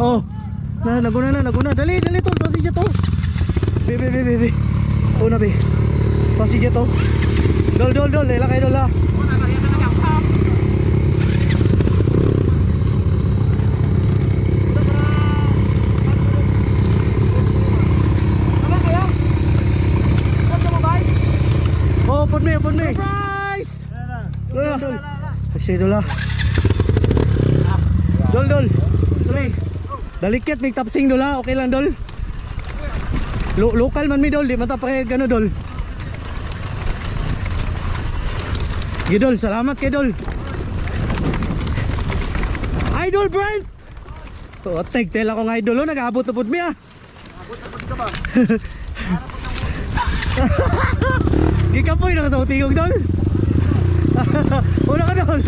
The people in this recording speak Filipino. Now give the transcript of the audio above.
Oh. Naguna. Dali tol, pasig to. Be. Una be. Pasig to. Dol, lela kayo dol ha. Oh, upon me. Surprise! Dol. Pasig dol ha. Dol. Dali. Dalikit may tapsing dol ha. Okay lang dol. Local man mi dol, di mata pa kay gano dol. Gidol, salamat kay dol. Idol Brent. To tek akong idol nag-aabot na pud mi ah. Abot ka ba? Gikapoy na ka sa utingog dol. Una ka dol.